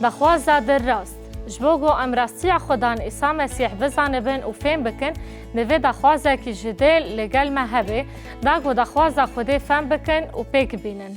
دخوازا در راست جبوگو ام راستی خودان عیسی مسیح بزانه بن و فهم بکن نوی دخوازا کی جدل لگل مهبه داگو دخوازا خوده فهم بکن و پیک بینن.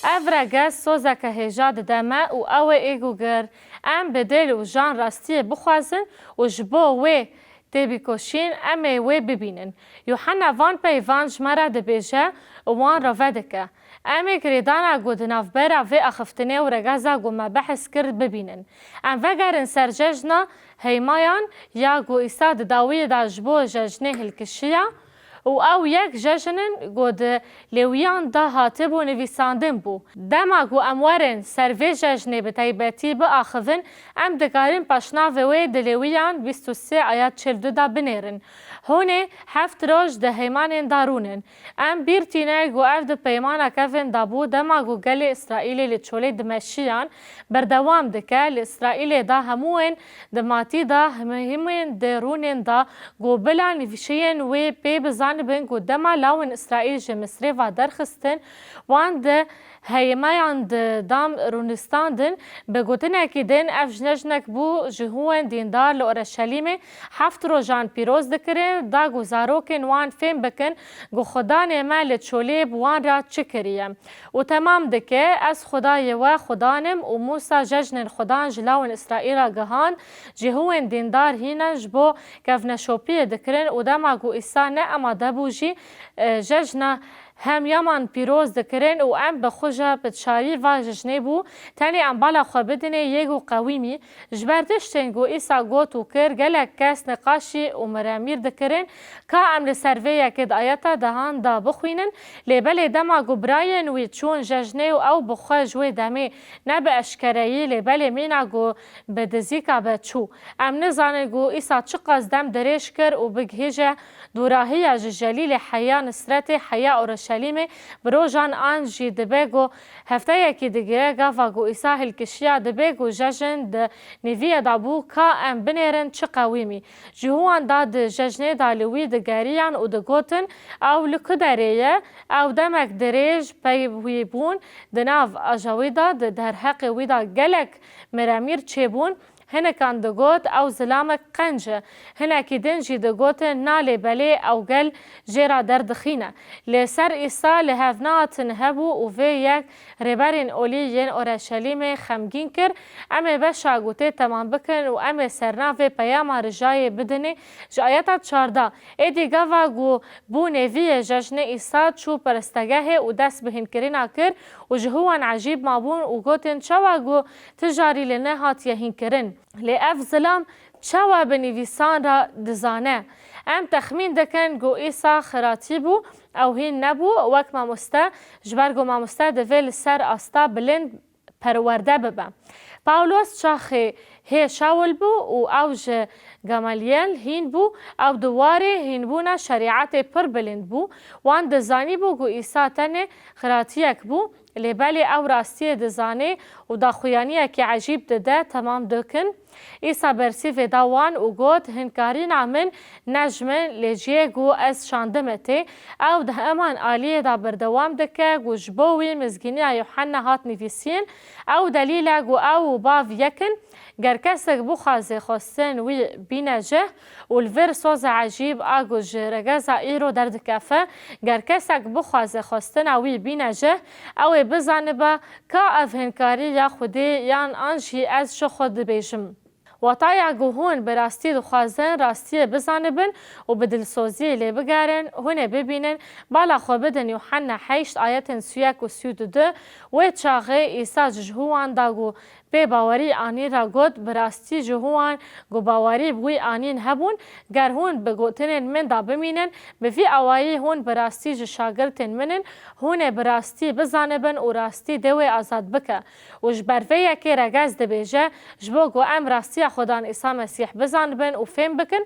افرگز سوزا که هجاد دمه و او ایگو گر ام بدل و جان راستی بخوازن و جبو وی تبی کشین امه وی ببینن. یوحنا وان پیوان جمره دبیجه و وان را ودکه. امه گریدانا گود نافبرا و اخفتنه و رگازا گو ما بحث کرد ببینن. ام وگرن سرججنا هیمایان یا گو ایساد داوی دا جبو ججنه هلکشیا و او یک ججنن گود لیویان دا هاتب و نویساندن بو. دما گو اموارن سروی ججنه بتایبتی با آخوین ام دکارن پاشناوی دلیویان 23 آیات 42 دا بنیرن. هونه هفت روز ده هیمان دارونن. ام بیرتینه گو اف ده پیمانا کفن دابو دما گو گل اسرائیلی لچوله دمشیان بردوام دکه لاسرائیلی دا همون دماتی دا همون درونن دا گو بلا نویشین و پی بزانبن گو دما لاون اسرائیل جمصری و درخستن وان ده هیمان دام رونستاندن بگوتنه که دن اف جنجنک بو جهوان دیندار لورشلیمه هفت روزان پیروز دکرن دا گزاروکن وان فهم بکن گو خدا نعمه لچوله بوان را چکریم و تمام دکه از خدای و خدانم و موسا ججنن خدان جلاون اسرائیل گهان جهوان دیندار هیننج بو کفنشوپی دکرن و دما گو ایسا نه اما دبوجی ججنه هم یمان پیروز دکرن و ام بخوجه بتشاری و ججنه بو تانی ام بالا خوابدنه یگو قویمی جبردشتن گو ایسا گوت و کر گلک کس نقاشی و مرامیر دکرن که ام لسرویه کد آیتا دهان دا بخوینن لیبل دما گو براین وی چون ججنه و او بخواه جوی دمه نبه اشکرایی لیبل مینا گو بدزیکا بچو ام نزانه گو ایسا چقاز دم دریش کر و بگهیجه دوراهی جلیل حیا نصرت حیا اورشلیمه بروجان آن جی دبیگو هفته یکی دیگه گفا گو ایسا هلکشیا دبیگو ججن ده نیویه دابو که ام بنیرن چه قویمی جهوان دا ده ججنه دالوی ده گریان و ده گوتن او لکدریه او دمک دریج پیوی بون ده ناو اجاوی دا ده در حق ویدا گلک مرامیر چه بون هنکان دگوت او زلامک قنجه هنکی دنجی دگوت نالی بلی او گل جیرا دردخینه لسر ایسا لحفنات نهبو و وی یک ریبرین اولی ین اورشلیم خمگین کر امی بشا گوته تمام بکن و امی سرناوی پیاما رجای بدنه جایتا 14 ایدی گوا گو بو نوی ججن ایسا چو پرستگه و دست بهین کرینا کر و جهوان عجیب مابون و گوتن چوا گو تجاری لنه هات یهین کرن لأف ظلام چوا بنویسان را دزانه ام تخمین دکن گو ایسا خراتی بو او هین نبو وک مامسته جبرگو مامسته دویل سر آستا بلند پرورده ببه پاولوس چاخی هی شاول بو و اوج گمالیل هین بو او دواره هین بونا شریعت پر بلند بو وان دزانی بو گو ایسا تنه خراتیک بو لیبالی او راستی دزانه و دا خویانیه که عجیب دده تمام دکن ایسا برسی و داوان و گوت هنکارین من نجمن لیجیه گو از شاندمته او ده امان آلیه دا بردوام دکه گو جبوی مزگینی یوحنا هات نویسین او دلیل گو او باو یکن گر کسک بخوازه خواستن وی بینجه و الور سوز عجیب آگو جرگز ایرو درد کفه گر کسک بخوازه خواستن وی بینجه او بزانه با که اف هنکاری یا خودی یان آنجی از شو خود بیشم وطايا جوهون براستي دخوازن راستي بزانبن وبدلسوزي اللي بقارن هنا ببينن بالا خوبدن يوحنا حيشت آيات سياك وسيود دو ويتشاغي إيسا جهوان داغو به باوری آنی را گود براستی جهوان گو باوری بوی آنین هبون گر هون بگوتنن من دا بمینن بفی اوایی هون براستی جشاگرتن منن هون براستی بزانبن و راستی دوی آزاد بکه و جبرویه که رگز دبیجه جبو گو ام راستی خودان ایسا مسیح بزانبن و فهم بکن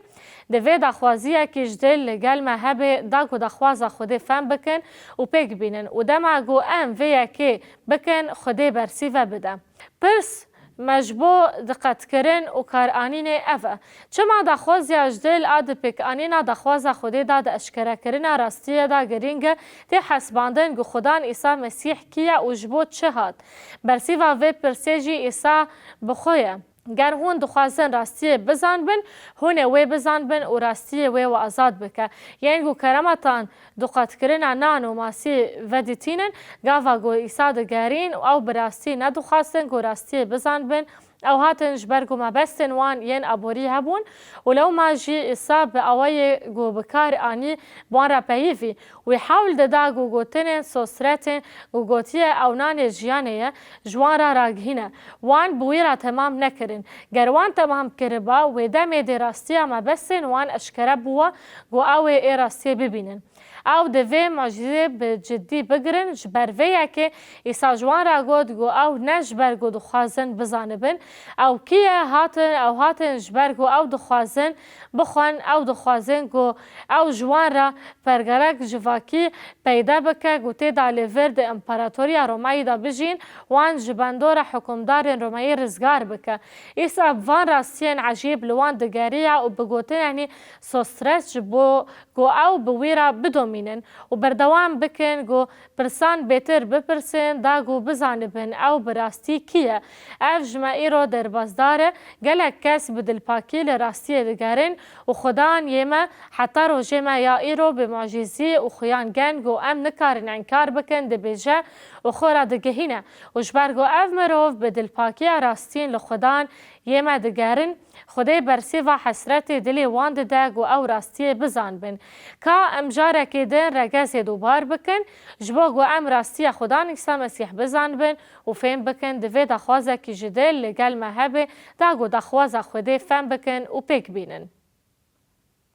دوی دخوازیه که جدل لگل مهبه دا گو دخواز خود فهم بکن و پیگ بینن و دما گو ام ویه که بکن خود برسی و بده پرس مجبو دقت کرن و کارآنین اوه. چما دخوازی اجدل آد پیک آنینا دخواز خودی داد اشکره کرن راستی دا گرینگ تی حسباندن گو خدان عیسی مسیح کیا و جبو چه هاد. برسی و وی پرسیجی عیسی بخویه. گر هون دخوازن راستی بزن بن هون وی بزن بن و راستی وی و آزاد بکه یعنی گو کرمتان دقت کرن نان و ماسی ودیتینن گاوا گو عیسی دگرین او براستی ندخواستن گو راستی بزن بن او هاتن جبرگو ما بستن وان ين ابوري هبون ولو ما جي اصاب اوي جو بكار اني بوان رابيفي ويحاول ددا جو جوتن سوسرتن جو جوتيه او نان جيانيه جوان راغهنا وان بويرا تمام نكرن جروان تمام كربا ودم دراستيا ما بستن وان اشكره بوا جو اوي اراستي ببينن او دوی معجزه به جدی بگرن جبر ویا که ایسا جوان را گود گو او نجبر گو دخوازن بزانبن او کیه هاتن جبر گو او دخوازن بخوان او دخوازن گو او جوان را پرگرک جواکی پیدا بکه گو تیدا لیور ده امپراتوریا رومایی دا بجین وان جبندور حکمدار رومایی رزگار بکه ایسا بوان راستین عجیب لوان دگاریا و بگوتن یعنی سوسترس جبو گو او بویرا بدوم و بردوام بکن گو پرسان بهتر بپرسن دا گو بزانبن او براستی کیه اف جمعی رو در بازداره گلک کس بدل پاکی لراستی دگرن و خدان یما حتی رو جمع یا ای رو به معجزی و خیان گن گو ام نکارن انکار بکن ده بیجه و خورا دگهینه و جبر گو اف مروف بدل پاکی راستین لخدان یما دگرن خدای برسی و حسرت دلی وان ده گو او راستی بزان بن که امجاره که دن رگز دوبار بکن جبا گو ام راستی خدا عیسی مسیح بزان بن و فهم بکن دوی دخوازه که جدل لگل مهبه دا گو دخوازه خدای فهم بکن و پیک بینن